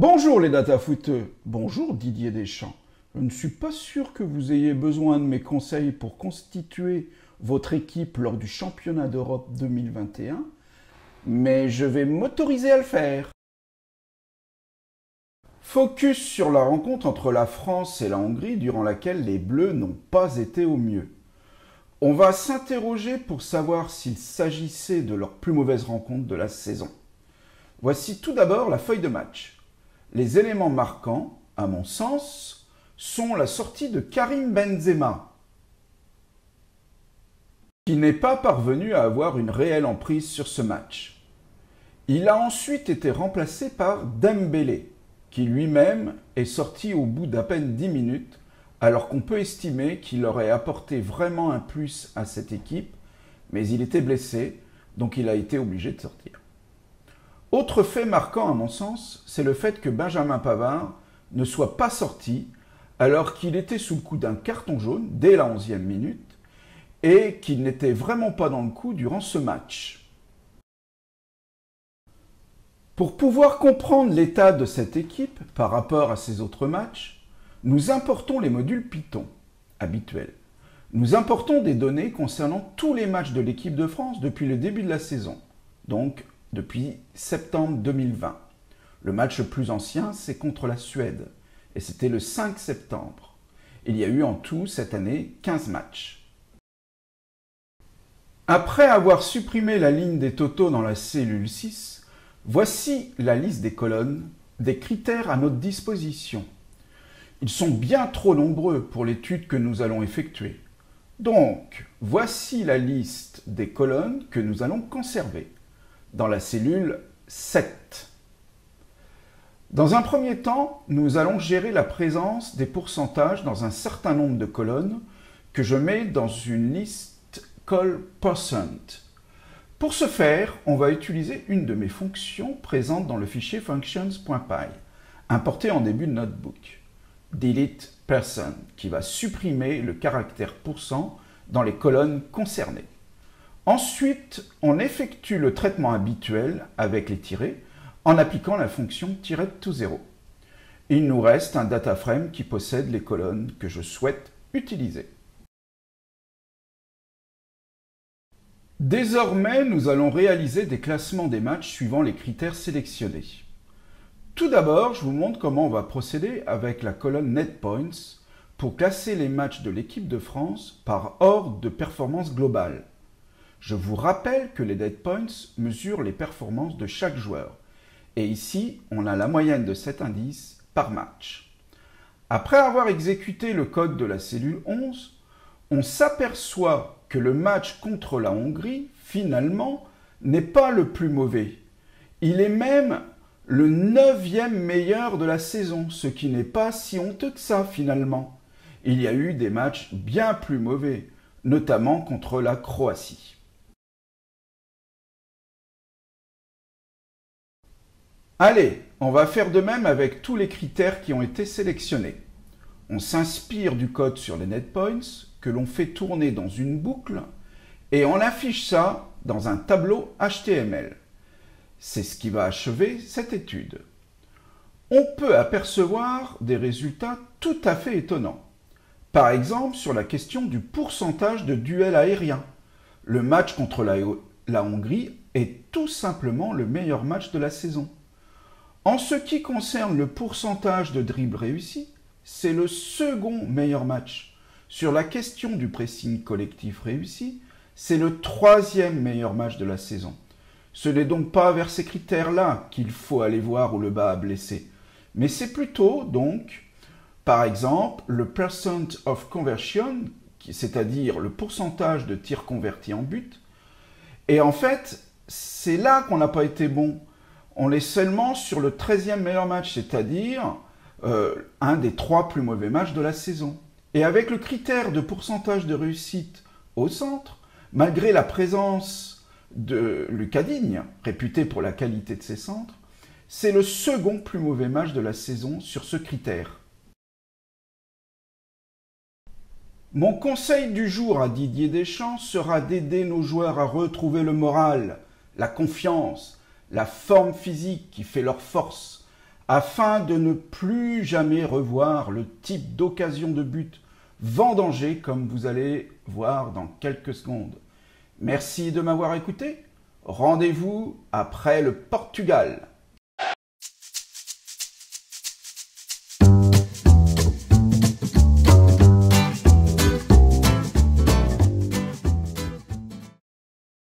Bonjour les datafooteux, bonjour Didier Deschamps. Je ne suis pas sûr que vous ayez besoin de mes conseils pour constituer votre équipe lors du championnat d'Europe 2021, mais je vais m'autoriser à le faire. Focus sur la rencontre entre la France et la Hongrie durant laquelle les Bleus n'ont pas été au mieux. On va s'interroger pour savoir s'il s'agissait de leur plus mauvaise rencontre de la saison. Voici tout d'abord la feuille de match. Les éléments marquants, à mon sens, sont la sortie de Karim Benzema, qui n'est pas parvenu à avoir une réelle emprise sur ce match. Il a ensuite été remplacé par Dembélé, qui lui-même est sorti au bout d'à peine 10 minutes, alors qu'on peut estimer qu'il aurait apporté vraiment un plus à cette équipe, mais il était blessé, donc il a été obligé de sortir. Autre fait marquant à mon sens, c'est le fait que Benjamin Pavard ne soit pas sorti alors qu'il était sous le coup d'un carton jaune dès la 11e minute et qu'il n'était vraiment pas dans le coup durant ce match. Pour pouvoir comprendre l'état de cette équipe par rapport à ces autres matchs, nous importons les modules Python habituels. Nous importons des données concernant tous les matchs de l'équipe de France depuis le début de la saison, donc depuis septembre 2020. Le match le plus ancien, c'est contre la Suède, et c'était le 5 septembre. Il y a eu en tout cette année 15 matchs. Après avoir supprimé la ligne des totaux dans la cellule 6, voici la liste des colonnes, des critères à notre disposition. Ils sont bien trop nombreux pour l'étude que nous allons effectuer. Donc, voici la liste des colonnes que nous allons conserver dans la cellule 7. Dans un premier temps, nous allons gérer la présence des pourcentages dans un certain nombre de colonnes que je mets dans une liste call%. Pour ce faire, on va utiliser une de mes fonctions présentes dans le fichier functions.py, importé en début de notebook, delete%, qui va supprimer le caractère %, dans les colonnes concernées. Ensuite, on effectue le traitement habituel avec les tirets en appliquant la fonction -to0. Il nous reste un dataframe qui possède les colonnes que je souhaite utiliser. Désormais, nous allons réaliser des classements des matchs suivant les critères sélectionnés. Tout d'abord, je vous montre comment on va procéder avec la colonne NetPoints pour classer les matchs de l'équipe de France par ordre de performance globale. Je vous rappelle que les NetPoints mesurent les performances de chaque joueur. Et ici, on a la moyenne de cet indice par match. Après avoir exécuté le code de la cellule 11, on s'aperçoit que le match contre la Hongrie, finalement, n'est pas le plus mauvais. Il est même le 9e meilleur de la saison, ce qui n'est pas si honteux que ça, finalement. Il y a eu des matchs bien plus mauvais, notamment contre la Croatie. Allez, on va faire de même avec tous les critères qui ont été sélectionnés. On s'inspire du code sur les NetPoints que l'on fait tourner dans une boucle et on affiche ça dans un tableau HTML. C'est ce qui va achever cette étude. On peut apercevoir des résultats tout à fait étonnants. Par exemple, sur la question du pourcentage de duels aériens. Le match contre la Hongrie est tout simplement le meilleur match de la saison. En ce qui concerne le pourcentage de dribbles réussis, c'est le second meilleur match. Sur la question du pressing collectif réussi, c'est le 3e meilleur match de la saison. Ce n'est donc pas vers ces critères-là qu'il faut aller voir où le bas a blessé, mais c'est plutôt donc, par exemple, le percent of conversion, c'est-à-dire le pourcentage de tirs convertis en but. Et en fait, c'est là qu'on n'a pas été bon. On est seulement sur le 13e meilleur match, c'est-à-dire un des 3 plus mauvais matchs de la saison. Et avec le critère de pourcentage de réussite au centre, malgré la présence de Lucas Digne, réputé pour la qualité de ses centres, c'est le second plus mauvais match de la saison sur ce critère. Mon conseil du jour à Didier Deschamps sera d'aider nos joueurs à retrouver le moral, la confiance, la forme physique qui fait leur force, afin de ne plus jamais revoir le type d'occasion de but vendangé comme vous allez voir dans quelques secondes. Merci de m'avoir écouté. Rendez-vous après le Portugal.